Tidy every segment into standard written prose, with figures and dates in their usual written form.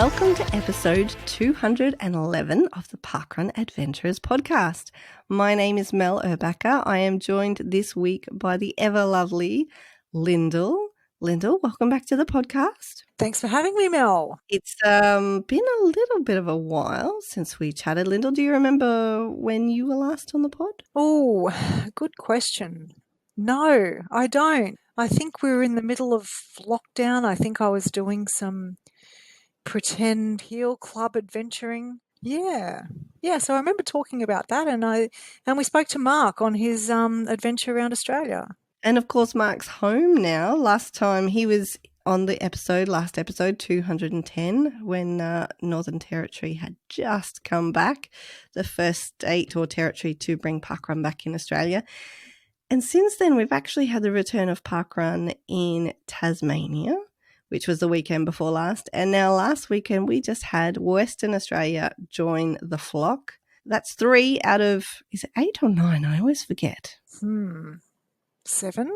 Welcome to episode 211 of the Parkrun Adventurers podcast. My name is Mel Urbacher. I am joined this week by the ever lovely Lyndell. Lyndell, welcome back to the podcast. Thanks for having me, Mel. It's been a little bit of a while since we chatted. Lyndell, do you remember when you were last on the pod? Oh, good question. No, I don't. I think we were in the middle of lockdown. I think I was doing some pretend heel club adventuring. Yeah. So I remember talking about that, and we spoke to Mark on his adventure around Australia. And of course, Mark's home now. Last time he was on the last episode 210, when Northern Territory had just come back, the first state or territory to bring parkrun back in Australia. And since then, we've actually had the return of parkrun in Tasmania, which was the weekend before last. And now last weekend, we just had Western Australia join the flock. That's 3 out of, is it 8 or 9? I always forget. 7,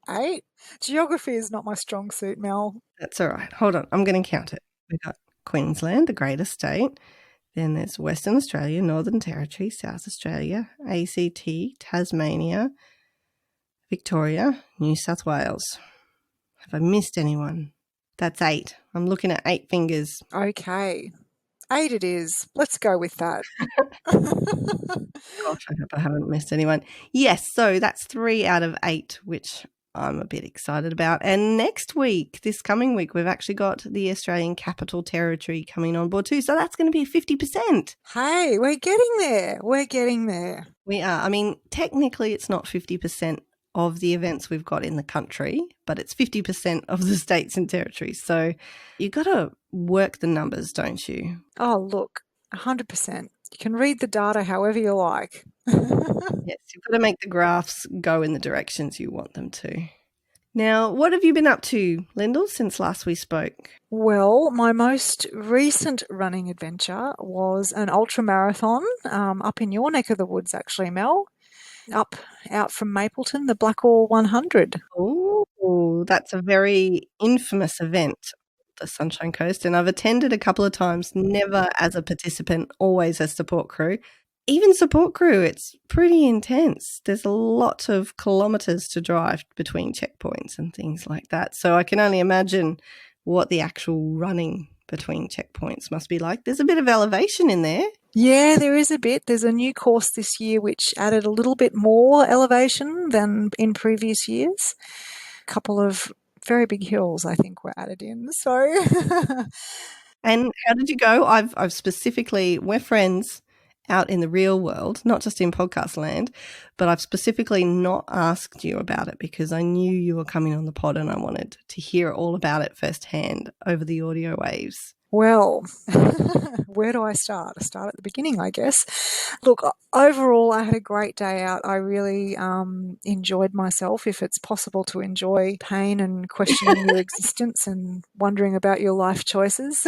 8. Geography is not my strong suit, Mel. That's all right. Hold on. I'm going to count it. We've got Queensland, the greatest state. Then there's Western Australia, Northern Territory, South Australia, ACT, Tasmania, Victoria, New South Wales. Have I missed anyone? That's 8. I'm looking at 8 fingers. Okay. 8 it is. Let's go with that. Gosh, I hope I haven't missed anyone. Yes, so that's 3 out of 8, which I'm a bit excited about. And next week, this coming week, we've actually got the Australian Capital Territory coming on board too. So that's going to be 50%. Hey, we're getting there. We are. I mean, technically it's not 50% of the events we've got in the country, but it's 50% of the states and territories. So you got to work the numbers, don't you? Oh, look, 100%. You can read the data however you like. Yes, you've got to make the graphs go in the directions you want them to. Now, what have you been up to, Lyndell, since last we spoke? Well, my most recent running adventure was an ultra marathon up in your neck of the woods, actually, Mel. Out from Mapleton, the Blackall 100. Oh, that's a very infamous event, the Sunshine Coast, and I've attended a couple of times, never as a participant, always as support crew. Even support crew, it's pretty intense. There's a lot of kilometres to drive between checkpoints and things like that. So I can only imagine what the actual running between checkpoints must be like. There's a bit of elevation in there. Yeah, there is a bit. There's a new course this year which added a little bit more elevation than in previous years. A couple of very big hills, I think, were added in. So, and how did you go? I've specifically, we're friends out in the real world, not just in podcast land, but I've specifically not asked you about it because I knew you were coming on the pod and I wanted to hear all about it firsthand over the audio waves. Well, where do I start? I start at the beginning, I guess. Look, overall, I had a great day out. I really enjoyed myself, if it's possible to enjoy pain and questioning your existence and wondering about your life choices.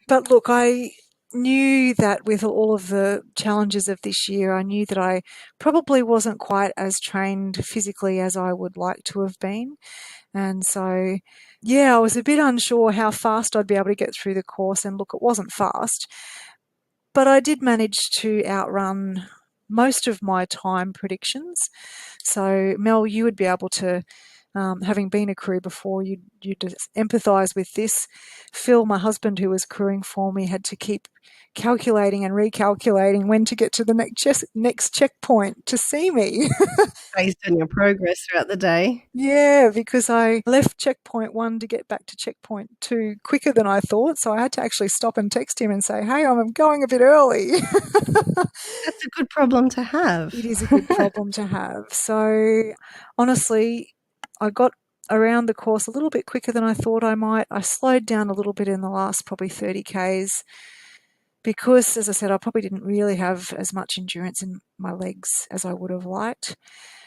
But look, I knew that with all of the challenges of this year, I knew that I probably wasn't quite as trained physically as I would like to have been. And so, yeah, I was a bit unsure how fast I'd be able to get through the course. And look, it wasn't fast, but I did manage to outrun most of my time predictions. So, Mel, you would be able to, having been a crew before, you'd empathise with this. Phil, my husband, who was crewing for me, had to keep calculating and recalculating when to get to the next checkpoint to see me. Based on your progress throughout the day. Yeah, because I left checkpoint 1 to get back to checkpoint 2 quicker than I thought. So I had to actually stop and text him and say, hey, I'm going a bit early. That's a good problem to have. It is a good problem to have. So honestly, I got around the course a little bit quicker than I thought I might. I slowed down a little bit in the last probably 30 Ks because, as I said, I probably didn't really have as much endurance in my legs as I would have liked.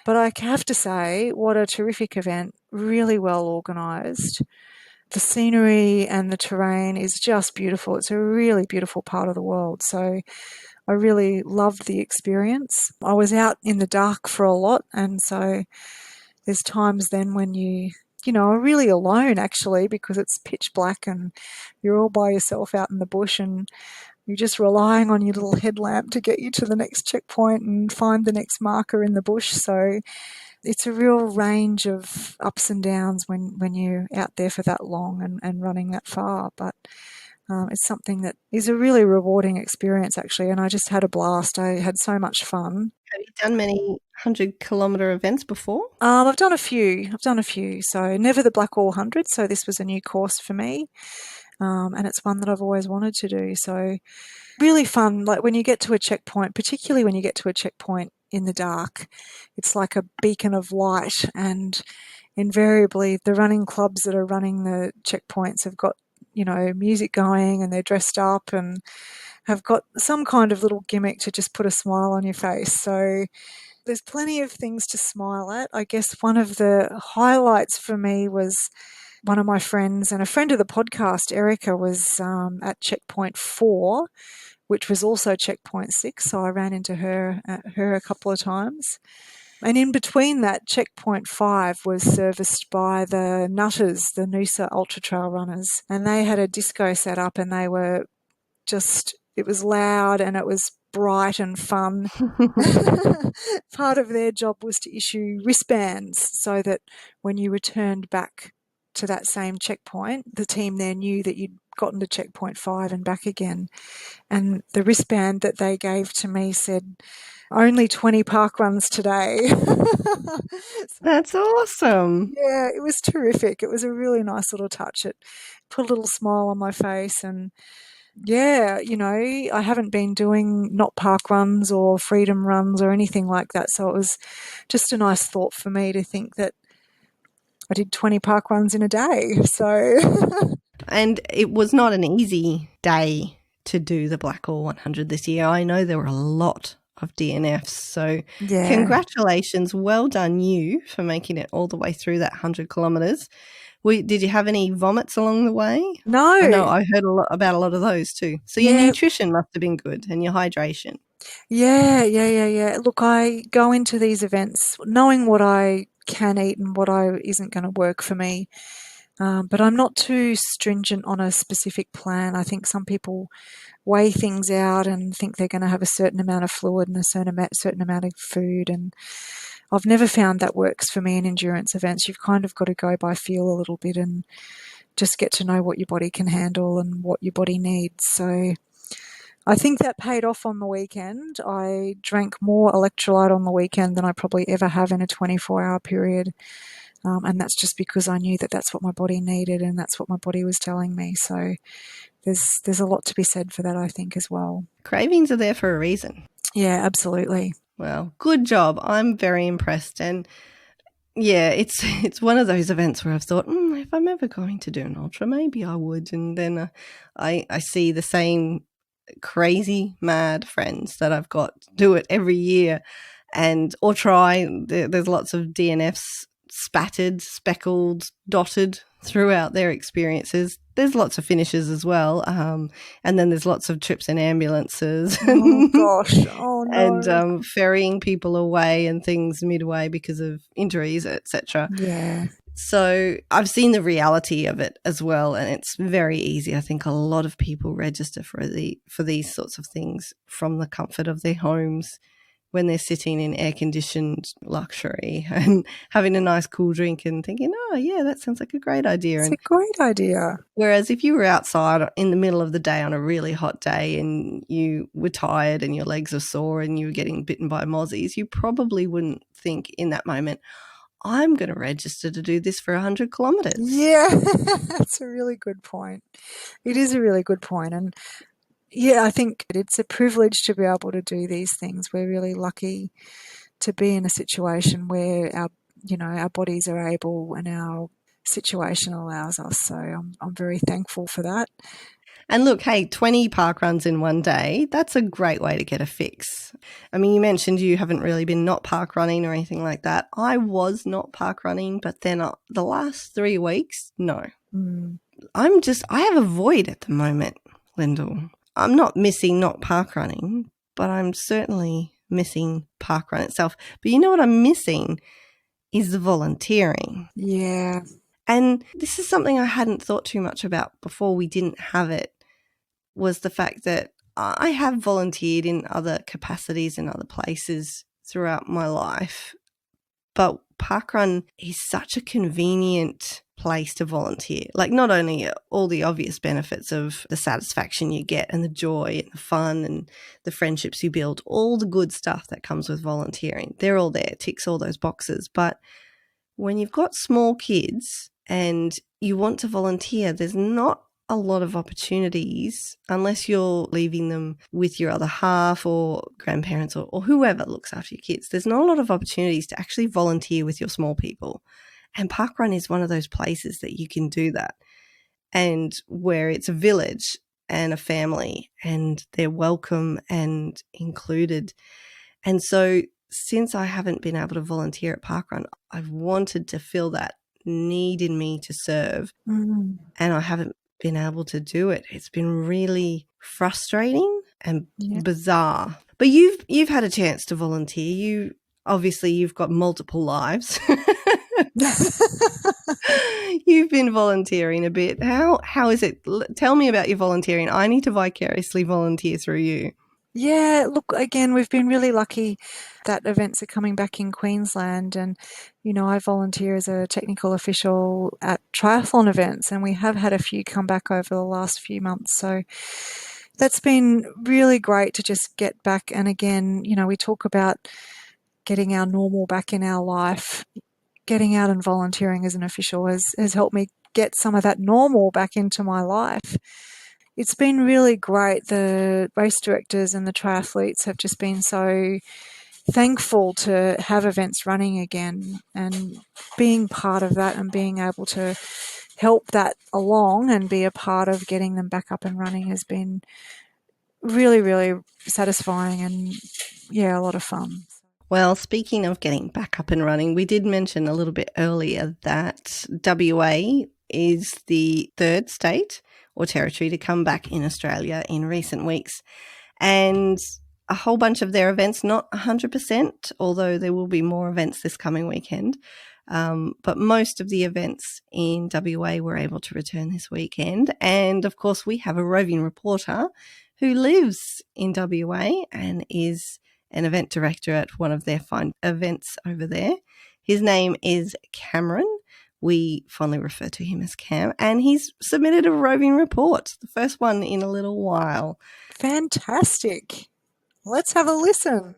But I have to say, what a terrific event, really well organised. The scenery and the terrain is just beautiful. It's a really beautiful part of the world. So I really loved the experience. I was out in the dark for a lot, and so there's times then when you are really alone actually, because it's pitch black and you're all by yourself out in the bush, and you're just relying on your little headlamp to get you to the next checkpoint and find the next marker in the bush. So it's a real range of ups and downs when you're out there for that long and running that far. But it's something that is a really rewarding experience, actually, and I just had a blast. I had so much fun. Have you done many 100-kilometre events before? I've done a few. So never the Blackwall 100, so this was a new course for me, and it's one that I've always wanted to do. So really fun. Like when you get to a checkpoint, particularly when you get to a checkpoint in the dark, it's like a beacon of light, and invariably the running clubs that are running the checkpoints have got music going, and they're dressed up and have got some kind of little gimmick to just put a smile on your face. So there's plenty of things to smile at. I guess one of the highlights for me was one of my friends and a friend of the podcast, Erica, was at checkpoint 4, which was also checkpoint 6. So I ran into her a couple of times. And in between that, checkpoint 5 was serviced by the Nutters, the Noosa Ultra Trail runners. And they had a disco set up, and they were it was loud and it was bright and fun. Part of their job was to issue wristbands so that when you returned back to that same checkpoint, the team there knew that you'd gotten to checkpoint 5 and back again. And the wristband that they gave to me said, "Only 20 park runs today." That's awesome. Yeah, it was terrific. It was a really nice little touch. It put a little smile on my face. And yeah, I haven't been doing not park runs or freedom runs or anything like that. So it was just a nice thought for me to think that I did 20 park runs in a day. So And it was not an easy day to do the Blackwall 100 this year. I know there were a lot of DNFs. So yeah. Congratulations. Well done you for making it all the way through that 100 kilometres. Did you have any vomits along the way? No. I know I heard about a lot of those too. So your nutrition must have been good, and your hydration. Yeah. Look, I go into these events knowing what I can eat and what isn't going to work for me. But I'm not too stringent on a specific plan. I think some people weigh things out and think they're going to have a certain amount of fluid and a certain amount of food. And I've never found that works for me in endurance events. You've kind of got to go by feel a little bit and just get to know what your body can handle and what your body needs. So I think that paid off on the weekend. I drank more electrolyte on the weekend than I probably ever have in a 24-hour period. And that's just because I knew that that's what my body needed and that's what my body was telling me. So there's a lot to be said for that, I think, as well. Cravings are there for a reason. Yeah, absolutely. Well, good job. I'm very impressed. And yeah, it's one of those events where I've thought, if I'm ever going to do an ultra, maybe I would. And then I see the same crazy, mad friends that I've got do it every year or try. There's lots of DNFs spattered, speckled, dotted throughout their experiences. There's lots of finishes as well. And then there's lots of trips in ambulances. Oh, gosh. Oh, no. And ferrying people away and things midway because of injuries, etc. Yeah. So I've seen the reality of it as well, and it's very easy. I think a lot of people register for these sorts of things from the comfort of their homes when they're sitting in air-conditioned luxury and having a nice cool drink and thinking, oh, yeah, that sounds like a great idea. It's a great idea. Whereas if you were outside in the middle of the day on a really hot day and you were tired and your legs are sore and you were getting bitten by mozzies, you probably wouldn't think in that moment, I'm going to register to do this for 100 kilometres. Yeah, that's a really good point. It is a really good point. And yeah, I think it's a privilege to be able to do these things. We're really lucky to be in a situation where our bodies are able and our situation allows us. So I'm very thankful for that. And look, hey, 20 park runs in one day, that's a great way to get a fix. I mean, you mentioned you haven't really been not park running or anything like that. I was not park running, but then the last 3 weeks, no. I have a void at the moment, Lyndell. I'm not missing not park running, but I'm certainly missing park run itself. But you know what I'm missing is the volunteering. Yeah. And this is something I hadn't thought too much about before we didn't have it, was the fact that I have volunteered in other capacities in other places throughout my life. But parkrun is such a convenient place to volunteer. Like, not only all the obvious benefits of the satisfaction you get and the joy and the fun and the friendships you build, all the good stuff that comes with volunteering, they're all there, ticks all those boxes. But when you've got small kids and you want to volunteer, there's not a lot of opportunities unless you're leaving them with your other half or grandparents or whoever looks after your kids. There's not a lot of opportunities to actually volunteer with your small people. And parkrun is one of those places that you can do that, and where it's a village and a family and they're welcome and included. And so since I haven't been able to volunteer at parkrun, I've wanted to fill that need in me to serve, and I haven't been able to do it. It's been really frustrating and bizarre. But you've had a chance to volunteer. You've got multiple lives. You've been volunteering a bit. How is it? Tell me about your volunteering. I need to vicariously volunteer through you. Yeah, look, again, we've been really lucky that events are coming back in Queensland, and, I volunteer as a technical official at triathlon events, and we have had a few come back over the last few months. So that's been really great to just get back. And again, we talk about getting our normal back in our life. Getting out and volunteering as an official has helped me get some of that normal back into my life. It's been really great. The race directors and the triathletes have just been so thankful to have events running again, and being part of that and being able to help that along and be a part of getting them back up and running has been really, really satisfying and, a lot of fun. Well, speaking of getting back up and running, we did mention a little bit earlier that WA is the third state or territory to come back in Australia in recent weeks. And a whole bunch of their events, not 100%, although there will be more events this coming weekend. But most of the events in WA were able to return this weekend. And, of course, we have a roving reporter who lives in WA and is an event director at one of their fine events over there. His name is Cameron. We fondly refer to him as Cam, and he's submitted a roving report, the first one in a little while. Fantastic. Let's have a listen.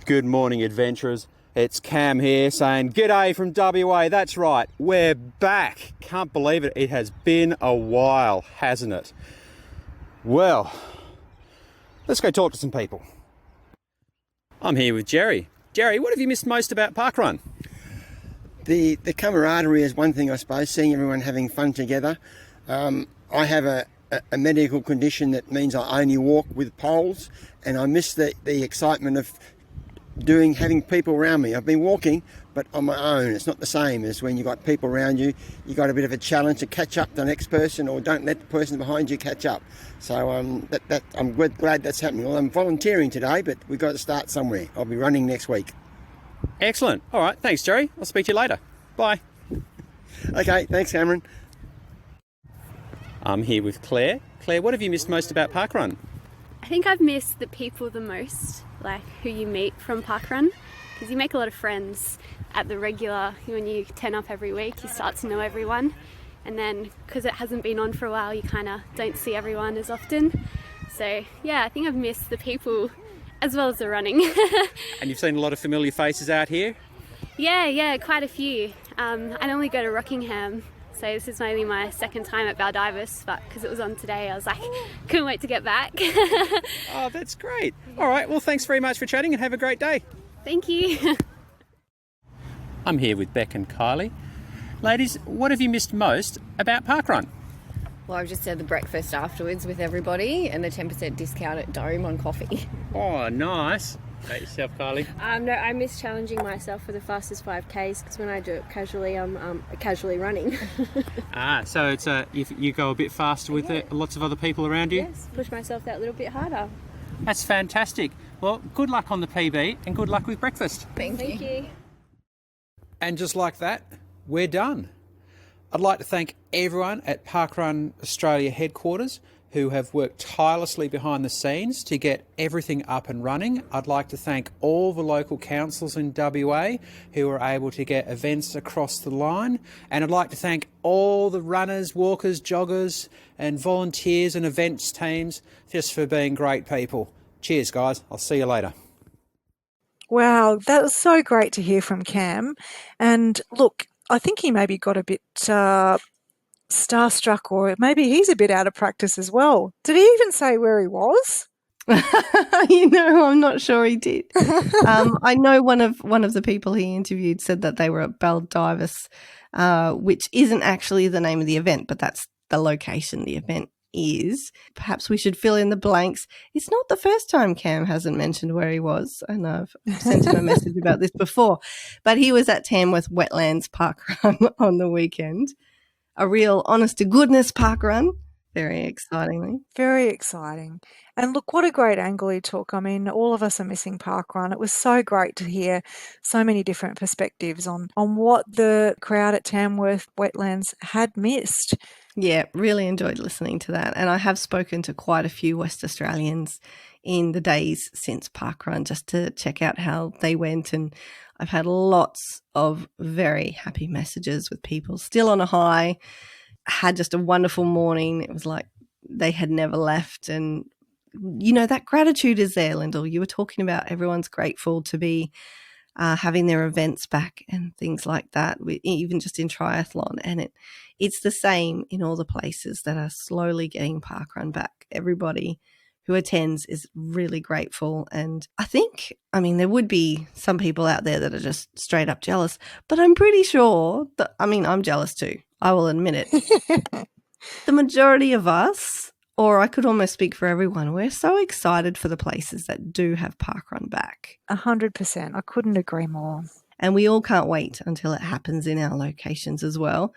Good morning, adventurers. It's Cam here saying g'day from WA. That's right, we're back. Can't believe it. It has been a while, hasn't it? Well, let's go talk to some people. I'm here with Jerry. Jerry, what have you missed most about parkrun? The camaraderie is one thing, I suppose, seeing everyone having fun together. I have a medical condition that means I only walk with poles, and I miss the excitement of having people around me. I've been walking, but on my own. It's not the same as when you've got people around you. You've got a bit of a challenge to catch up to the next person, or don't let the person behind you catch up. So I'm glad that's happening. Well, I'm volunteering today, but we've got to start somewhere. I'll be running next week. Excellent. All right, thanks, Jerry. I'll speak to you later. Bye. Okay, thanks, Cameron. I'm here with Claire. Claire, what have you missed most about parkrun? I think I've missed the people the most, like who you meet from parkrun, because you make a lot of friends at the regular. When you turn up every week, you start to know everyone, and then because it hasn't been on for a while, you kind of don't see everyone as often. So yeah, I think I've missed the people as well as the running. And you've seen a lot of familiar faces out here? Yeah, quite a few. I normally go to Rockingham, so this is only my second time at Baldivis, but because it was on today, I was like, couldn't wait to get back. Oh, that's great. All right, well, thanks very much for chatting and have a great day. Thank you. I'm here with Beck and Kylie. Ladies, what have you missed most about parkrun? Well, I've just had the breakfast afterwards with everybody and the 10% discount at Dome on coffee. Oh, nice. About yourself, Kylie? No, I miss challenging myself for the fastest 5Ks, because when I do it casually, I'm casually running. So it's you go a bit faster with lots of other people around you? Yes, push myself that little bit harder. That's fantastic. Well, good luck on the PB and good luck with breakfast. Thank you. And just like that, we're done. I'd like to thank everyone at Parkrun Australia headquarters who have worked tirelessly behind the scenes to get everything up and running. I'd like to thank all the local councils in WA who were able to get events across the line. And I'd like to thank all the runners, walkers, joggers and volunteers and events teams just for being great people. Cheers, guys. I'll see you later. Wow, that was so great to hear from Cam. And look, I think he maybe got a bit starstruck, or maybe he's a bit out of practice as well. Did he even say where he was? I'm not sure he did. I know one of the people he interviewed said that they were at Baldivis, which isn't actually the name of the event, but that's the location the event is. Perhaps we should fill in the blanks. It's not the first time Cam hasn't mentioned where he was, and I've sent him a message about this before, but he was at Tamworth Wetlands parkrun on the weekend. A real honest-to-goodness parkrun, very excitingly. Very exciting. And look, what a great angle he took. I mean, all of us are missing parkrun. It was so great to hear so many different perspectives on what the crowd at Tamworth Wetlands had missed. Yeah, really enjoyed listening to that. And I have spoken to quite a few West Australians in the days since parkrun just to check out how they went. And I've had lots of very happy messages with people still on a high, had just a wonderful morning. It was like they had never left. And, that gratitude is there, Lyndell. You were talking about everyone's grateful to be having their events back and things like that, even just in triathlon. And it's the same in all the places that are slowly getting parkrun back. Everybody who attends is really grateful. And I think, there would be some people out there that are just straight up jealous, but I'm pretty sure that, I'm jealous too. I will admit it. The majority of us, or I could almost speak for everyone, we're so excited for the places that do have parkrun back. 100%. I couldn't agree more. And we all can't wait until it happens in our locations as well.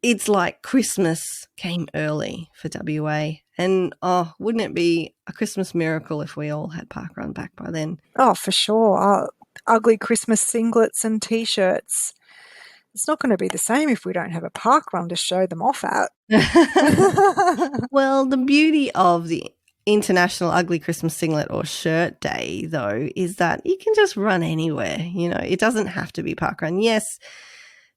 It's like Christmas came early for WA. And, wouldn't it be a Christmas miracle if we all had parkrun back by then? Oh, for sure. Ugly Christmas singlets and T-shirts. It's not going to be the same if we don't have a parkrun to show them off at. Well, the beauty of the International Ugly Christmas Singlet or Shirt Day, though, is that you can just run anywhere. It doesn't have to be parkrun. Yes,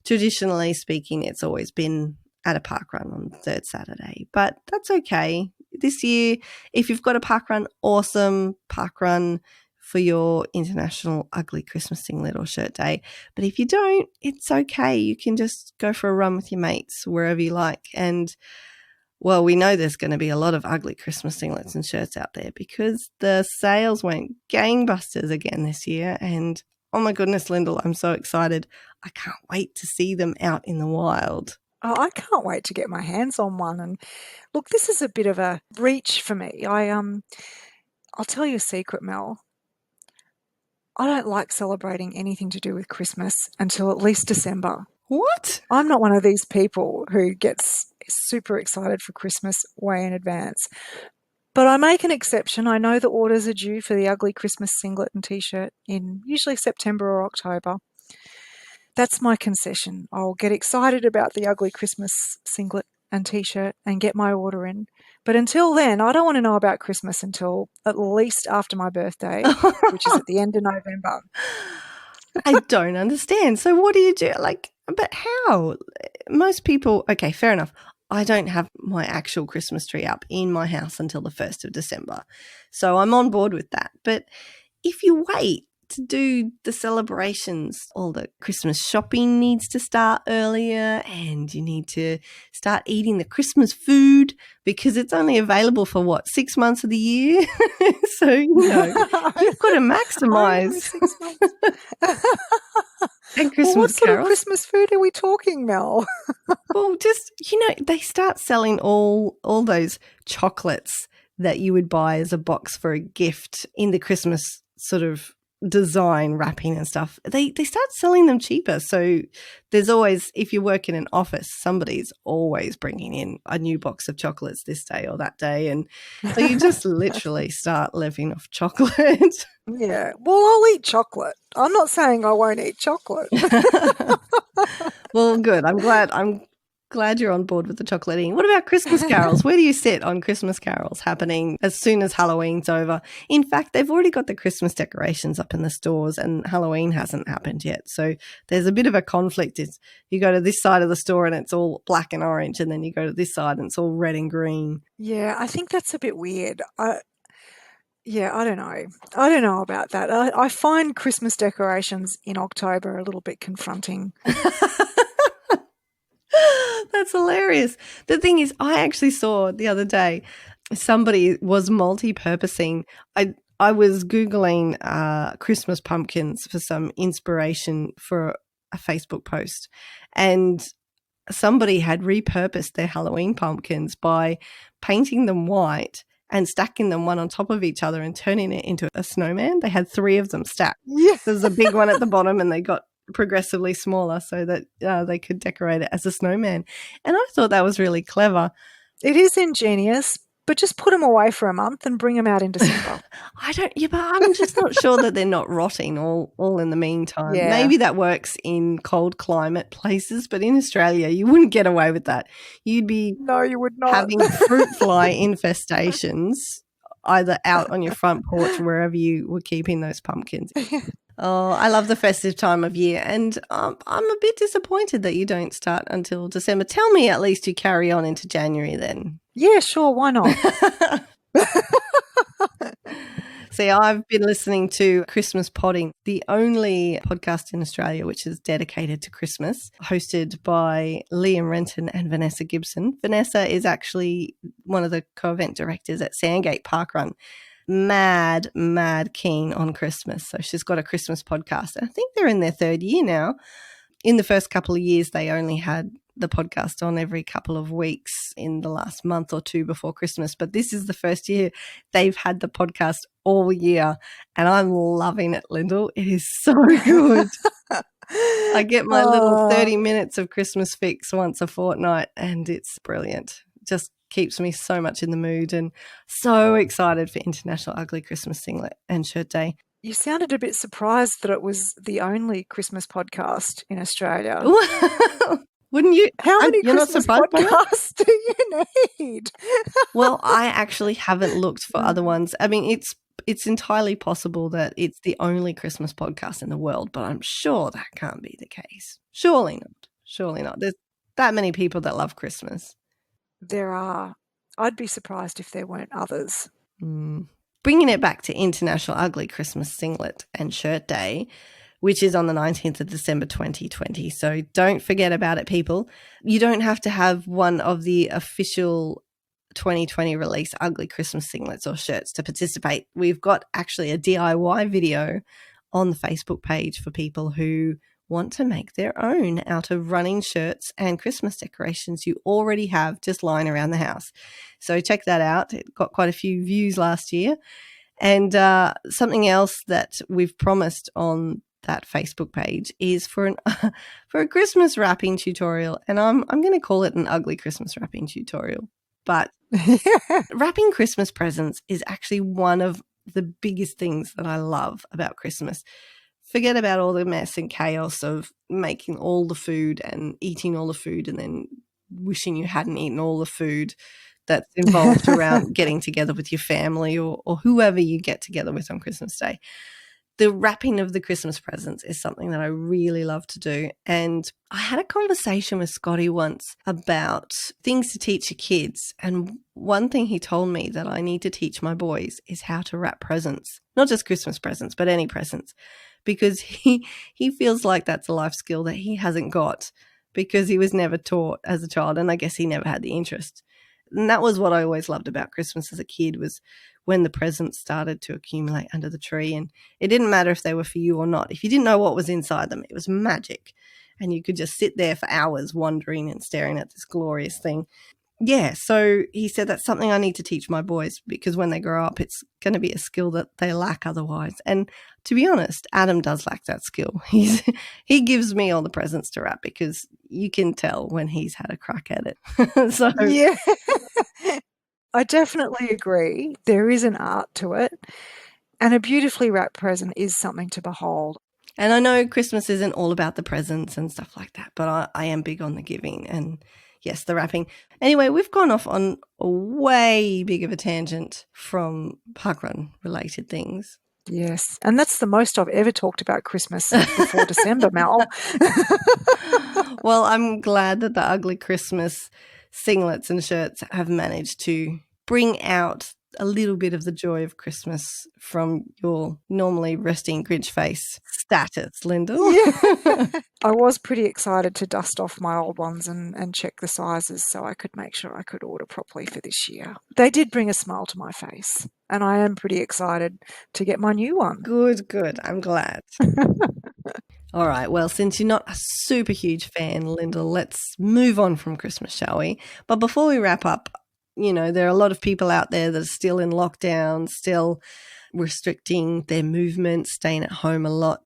traditionally speaking, it's always been at a parkrun on the third Saturday, but that's okay. This year, if you've got a parkrun, awesome parkrun for your International Ugly Christmas Singlet or Shirt Day. But if you don't, it's okay. You can just go for a run with your mates wherever you like. And, well, we know there's going to be a lot of ugly Christmas singlets and shirts out there because the sales went gangbusters again this year. And, oh my goodness, Lyndell, I'm so excited. I can't wait to see them out in the wild. Oh, I can't wait to get my hands on one. And look, this is a bit of a reach for me. I'll tell you a secret, Mel. I don't like celebrating anything to do with Christmas until at least December. What? I'm not one of these people who gets super excited for Christmas way in advance. But I make an exception. I know the orders are due for the ugly Christmas singlet and T-shirt in usually September or October. That's my concession. I'll get excited about the ugly Christmas singlet and T-shirt and get my order in. But until then, I don't want to know about Christmas until at least after my birthday, which is at the end of November. I don't understand. So what do you do? But how? Most people, okay, fair enough. I don't have my actual Christmas tree up in my house until the 1st of December. So I'm on board with that. But if you wait to do the celebrations, all the Christmas shopping needs to start earlier and you need to start eating the Christmas food because it's only available for 6 months of the year. So, you've got to maximise. 6 months. And Christmas what sort carols. of Christmas food are we talking, Mel? Well, just, they start selling all those chocolates that you would buy as a box for a gift in the Christmas sort of design wrapping and stuff. They start selling them cheaper. So there's always, if you work in an office, somebody's always bringing in a new box of chocolates this day or that day. And so you just literally start living off chocolate. Yeah. Well, I'll eat chocolate. I'm not saying I won't eat chocolate. Well, good. I'm glad Glad you're on board with the chocolate eating. What about Christmas carols? Where do you sit on Christmas carols happening as soon as Halloween's over? In fact, they've already got the Christmas decorations up in the stores and Halloween hasn't happened yet. So there's a bit of a conflict. You go to this side of the store and it's all black and orange, and then you go to this side and it's all red and green. Yeah, I think that's a bit weird. I don't know. I don't know about that. I find Christmas decorations in October a little bit confronting. That's hilarious. The thing is, I actually saw the other day somebody was multi-purposing. I was Googling Christmas pumpkins for some inspiration for a Facebook post, and somebody had repurposed their Halloween pumpkins by painting them white and stacking them one on top of each other and turning it into a snowman. They had 3 of them stacked. Yeah. There's a big one at the bottom and they got progressively smaller so that they could decorate it as a snowman. And I thought that was really clever. It is ingenious, but just put them away for a month and bring them out in December. But I'm just not sure that they're not rotting all in the meantime. Yeah. Maybe that works in cold climate places, but in Australia, you wouldn't get away with that. You'd be No, you would not. having fruit fly infestations either out on your front porch, wherever you were keeping those pumpkins. Oh, I love the festive time of year, and I'm a bit disappointed that you don't start until December. Tell me at least you carry on into January then. Yeah, sure, why not? See, I've been listening to Christmas Podding, the only podcast in Australia which is dedicated to Christmas, hosted by Liam Renton and Vanessa Gibson. Vanessa is actually one of the co-event directors at Sandgate Parkrun. Mad keen on Christmas. So she's got a Christmas podcast. I think they're in their 3rd year now. In the first couple of years, they only had the podcast on every couple of weeks in the last month or 2 before Christmas. But this is the first year they've had the podcast all year. And I'm loving it, Lyndell. It is so good. I get my little 30 minutes of Christmas fix once a fortnight and it's brilliant. Just keeps me so much in the mood and so excited for International Ugly Christmas Singlet and Shirt Day. You sounded a bit surprised that it was the only Christmas podcast in Australia. Wouldn't you? How many you're Christmas not surprised by podcasts do you need? Well, I actually haven't looked for other ones. I mean, it's entirely possible that it's the only Christmas podcast in the world, but I'm sure that can't be the case. Surely not. There's that many people that love Christmas. There are. I'd be surprised if there weren't others. Bringing it back to International Ugly Christmas Singlet and Shirt Day, which is on the 19th of December 2020. So don't forget about it, people. You don't have to have one of the official 2020 release ugly Christmas singlets or shirts to participate. We've got actually a DIY video on the Facebook page for people who want to make their own out of running shirts and Christmas decorations you already have just lying around the house. So check that out. It got quite a few views last year. And something else that we've promised on that Facebook page is for a Christmas wrapping tutorial, and I'm going to call it an ugly Christmas wrapping tutorial. But wrapping Christmas presents is actually one of the biggest things that I love about Christmas. Forget about all the mess and chaos of making all the food and eating all the food and then wishing you hadn't eaten all the food that's involved around getting together with your family or whoever you get together with on Christmas Day. The wrapping of the Christmas presents is something that I really love to do. And I had a conversation with Scotty once about things to teach your kids. And one thing he told me that I need to teach my boys is how to wrap presents, not just Christmas presents, but any presents, because he feels like that's a life skill that he hasn't got because he was never taught as a child. And I guess he never had the interest. And that was what I always loved about Christmas as a kid, was when the presents started to accumulate under the tree. And it didn't matter if they were for you or not. If you didn't know what was inside them, it was magic. And you could just sit there for hours wondering and staring at this glorious thing. Yeah, so he said that's something I need to teach my boys, because when they grow up, it's going to be a skill that they lack otherwise. And to be honest, Adam does lack that skill. He gives me all the presents to wrap because you can tell when he's had a crack at it. So yeah, I definitely agree. There is an art to it, and a beautifully wrapped present is something to behold. And I know Christmas isn't all about the presents and stuff like that, but I am big on the giving. And Yes, the wrapping. Anyway, we've gone off on a way big of a tangent from parkrun related things. Yes. And that's the most I've ever talked about Christmas before December, Mel. Well, I'm glad that the ugly Christmas singlets and shirts have managed to bring out a little bit of the joy of Christmas from your normally resting Grinch face status, Lyndell. Yeah. I was pretty excited to dust off my old ones and check the sizes so I could make sure I could order properly for this year. They did bring a smile to my face, and I am pretty excited to get my new one. Good. I'm glad. All right, well, since you're not a super huge fan, Lyndall, let's move on from Christmas, shall we? But before we wrap up, you know, there are a lot of people out there that are still in lockdown, still restricting their movement, staying at home a lot.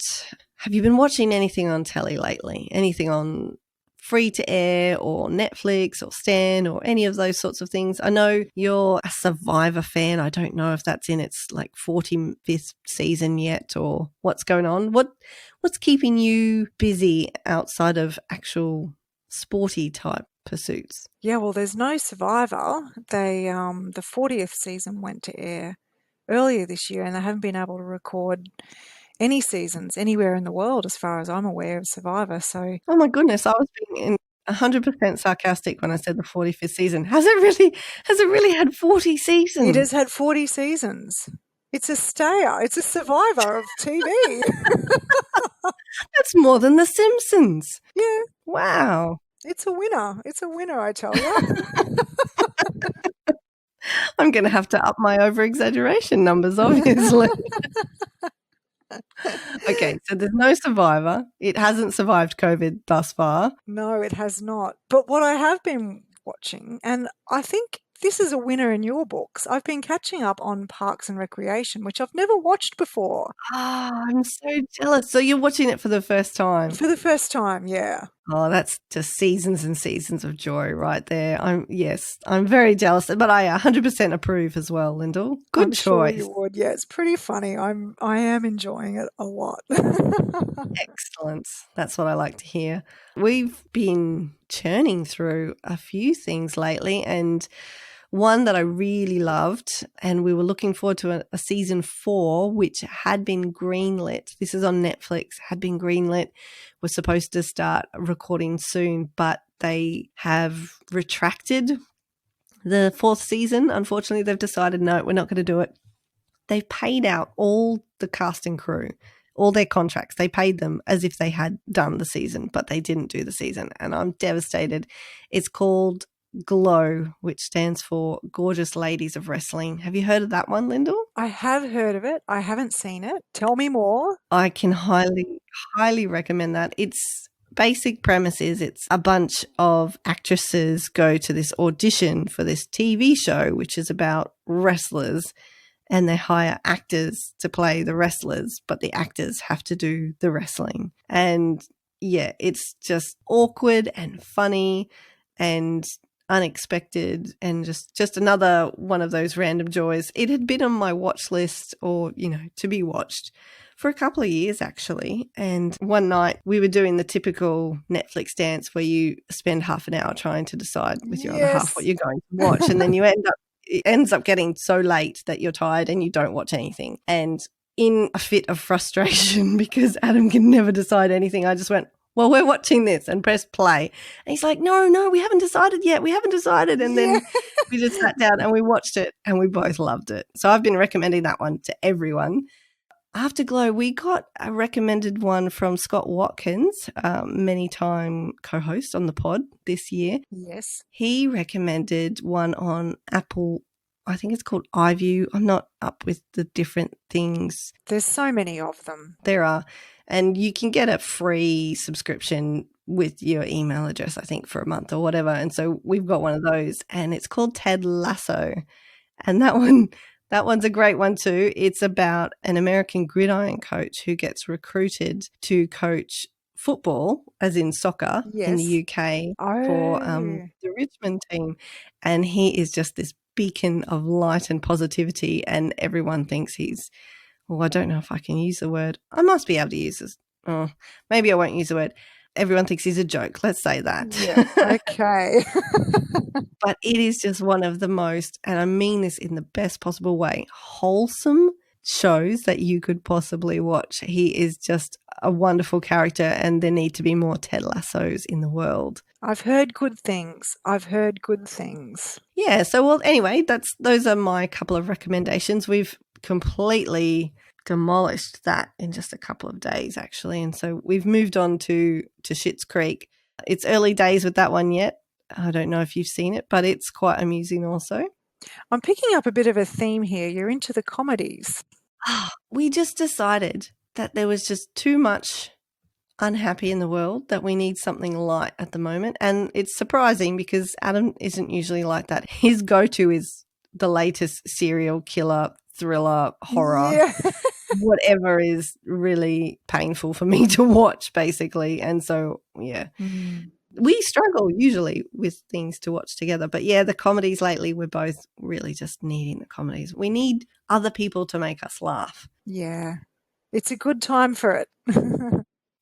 Have you been watching anything on telly lately? Anything on free to air or Netflix or Stan or any of those sorts of things? I know you're a Survivor fan. I don't know if that's in its like 45th season yet or what's going on. What's keeping you busy outside of actual sporty type pursuits? Yeah, well, there's no Survivor. The 40th season went to air earlier this year, and they haven't been able to record any seasons anywhere in the world, as far as I'm aware, of Survivor. So, oh my goodness, I was being 100% sarcastic when I said the 45th season. Has it really had 40 seasons? it has had 40 seasons. It's a stayer. It's a Survivor of TV. That's more than The Simpsons. Yeah. Wow. It's a winner. It's a winner, I tell you. I'm going to have to up my over-exaggeration numbers, obviously. Okay, so there's no Survivor. It hasn't survived COVID thus far. No, it has not. But what I have been watching, and I think this is a winner in your books, I've been catching up on Parks and Recreation, which I've never watched before. Oh, I'm so jealous. So you're watching it for the first time? For the first time, yeah. Oh, that's just seasons and seasons of joy right there. I'm very jealous, but I 100% approve as well, Lyndall. Good I'm choice. Sure you would. Yeah, it's pretty funny. I am enjoying it a lot. Excellent. That's what I like to hear. We've been churning through a few things lately, and one that I really loved, and we were looking forward to a season 4, which had been greenlit. This is on Netflix, had been greenlit. We're supposed to start recording soon, but they have retracted the 4th season. Unfortunately, they've decided, no, we're not going to do it. They've paid out all the cast and crew, all their contracts. They paid them as if they had done the season, but they didn't do the season, and I'm devastated. It's called GLOW, which stands for Gorgeous Ladies of Wrestling. Have you heard of that one, Lyndall? I have heard of it. I haven't seen it. Tell me more. I can highly recommend that. Its basic premise is it's a bunch of actresses go to this audition for this TV show, which is about wrestlers, and they hire actors to play the wrestlers, but the actors have to do the wrestling. And yeah, it's just awkward and funny and unexpected, and just another one of those random joys. It had been on my watch list, or, you know, to be watched for a couple of years actually. And one night we were doing the typical Netflix dance where you spend half an hour trying to decide with your other half what you're going to watch, and then it ends up getting so late that you're tired and you don't watch anything. And in a fit of frustration, because Adam can never decide anything, I just went, well, we're watching this, and press play. And he's like, no, we haven't decided yet. We haven't decided. And then we just sat down and we watched it, and we both loved it. So I've been recommending that one to everyone. After GLOW, we got a recommended one from Scott Watkins, many-time co-host on the pod this year. Yes. He recommended one on Apple. I think it's called iView. I'm not up with the different things. There's so many of them. There are. And you can get a free subscription with your email address, I think, for a month or whatever. And so we've got one of those, and it's called Ted Lasso. And that one's a great one too. It's about an American gridiron coach who gets recruited to coach football, as in soccer, in the UK for the Richmond team. And he is just this beacon of light and positivity, and everyone thinks he's, well, I don't know if I can use the word. I must be able to use this. Oh, maybe I won't use the word. Everyone thinks he's a joke. Let's say that. Yeah. Okay. But it is just one of the most, and I mean this in the best possible way, wholesome shows that you could possibly watch. He is just a wonderful character, and there need to be more Ted Lassos in the world. I've heard good things. Yeah, so well, anyway, those are my couple of recommendations. We've completely demolished that in just a couple of days, actually, and so we've moved on to Schitt's Creek. It's early days with that one yet. I don't know if you've seen it, but it's quite amusing also. I'm picking up a bit of a theme here. You're into the comedies. We just decided that there was just too much unhappy in the world, that we need something light at the moment. And it's surprising because Adam isn't usually like that. His go-to is the latest serial killer, thriller, horror, whatever is really painful for me to watch, basically. And so, yeah. We struggle usually with things to watch together. But yeah, the comedies lately, we're both really just needing the comedies. We need other people to make us laugh. Yeah. It's a good time for it.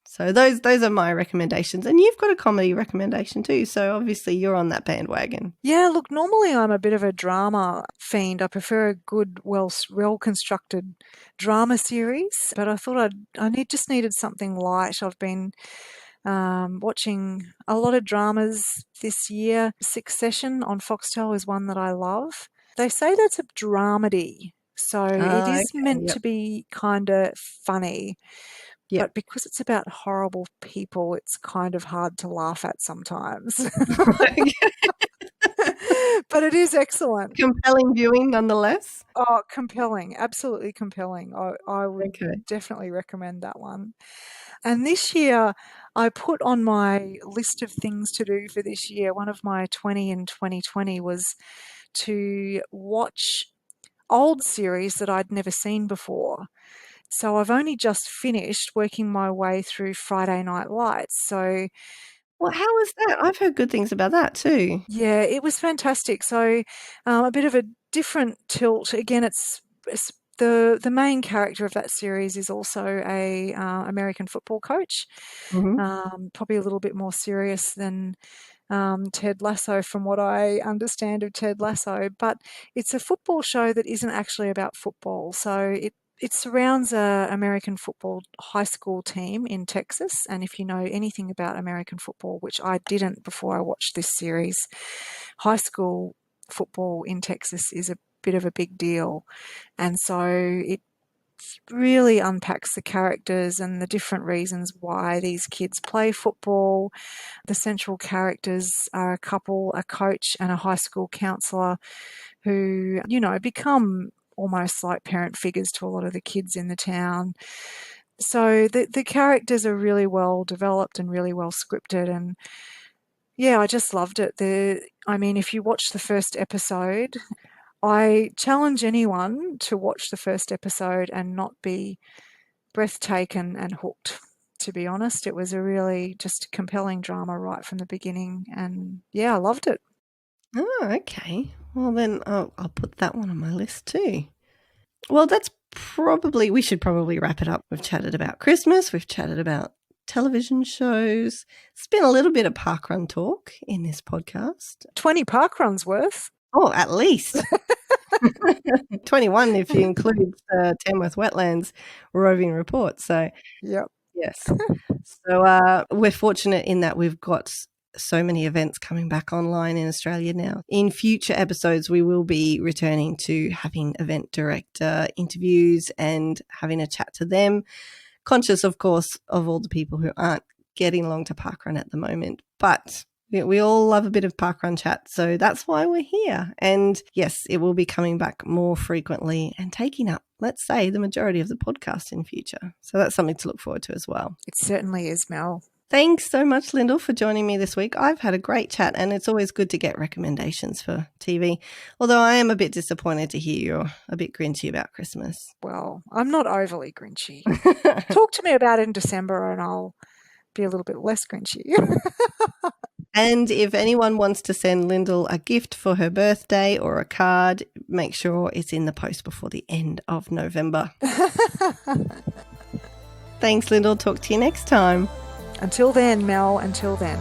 So those are my recommendations. And you've got a comedy recommendation too. So obviously you're on that bandwagon. Yeah, look, normally I'm a bit of a drama fiend. I prefer a good, well-constructed drama series. But I thought I just needed something light. I've been watching a lot of dramas this year. Succession on Foxtel is one that I love. They say that's a dramedy, so it is meant to be kind of funny. Yep. But because it's about horrible people, it's kind of hard to laugh at sometimes. But it is excellent. Compelling viewing nonetheless? Oh, compelling. Absolutely compelling. I would definitely recommend that one. And this year, I put on my list of things to do for this year, one of my 20 in 2020 was to watch old series that I'd never seen before. So I've only just finished working my way through Friday Night Lights. So, well, how was that? I've heard good things about that too. Yeah, it was fantastic. So a bit of a different tilt. Again, it's the main character of that series is also a American football coach, probably a little bit more serious than Ted Lasso from what I understand of Ted Lasso. But it's a football show that isn't actually about football. So it surrounds an American football high school team in Texas. And if you know anything about American football, which I didn't before I watched this series, high school football in Texas is a bit of a big deal. And so it really unpacks the characters and the different reasons why these kids play football. The central characters are a couple, a coach and a high school counsellor who, become almost like parent figures to a lot of the kids in the town. So the characters are really well developed and really well scripted, and yeah, I just loved it. If you watch the first episode, I challenge anyone to watch the first episode and not be breathtaken and hooked. To be honest, it was a really just compelling drama right from the beginning, and yeah, I loved it. Oh, okay. Well, then I'll put that one on my list too. Well, we should probably wrap it up. We've chatted about Christmas. We've chatted about television shows. It's been a little bit of parkrun talk in this podcast. 20 parkruns worth. Oh, at least. 21 if you include the Tamworth Wetlands roving report. So, yep. Yes. So we're fortunate in that we've got so many events coming back online in Australia now. In future episodes, we will be returning to having event director interviews and having a chat to them. Conscious, of course, of all the people who aren't getting along to parkrun at the moment. But we all love a bit of parkrun chat, so that's why we're here. And yes, it will be coming back more frequently and taking up, let's say, the majority of the podcast in future. So that's something to look forward to as well. It certainly is, Mel. Thanks so much, Lyndell, for joining me this week. I've had a great chat, and it's always good to get recommendations for TV, although I am a bit disappointed to hear you're a bit grinchy about Christmas. Well, I'm not overly grinchy. Talk to me about it in December and I'll be a little bit less grinchy. And if anyone wants to send Lyndell a gift for her birthday or a card, make sure it's in the post before the end of November. Thanks, Lyndell. Talk to you next time. Until then, Mel, until then.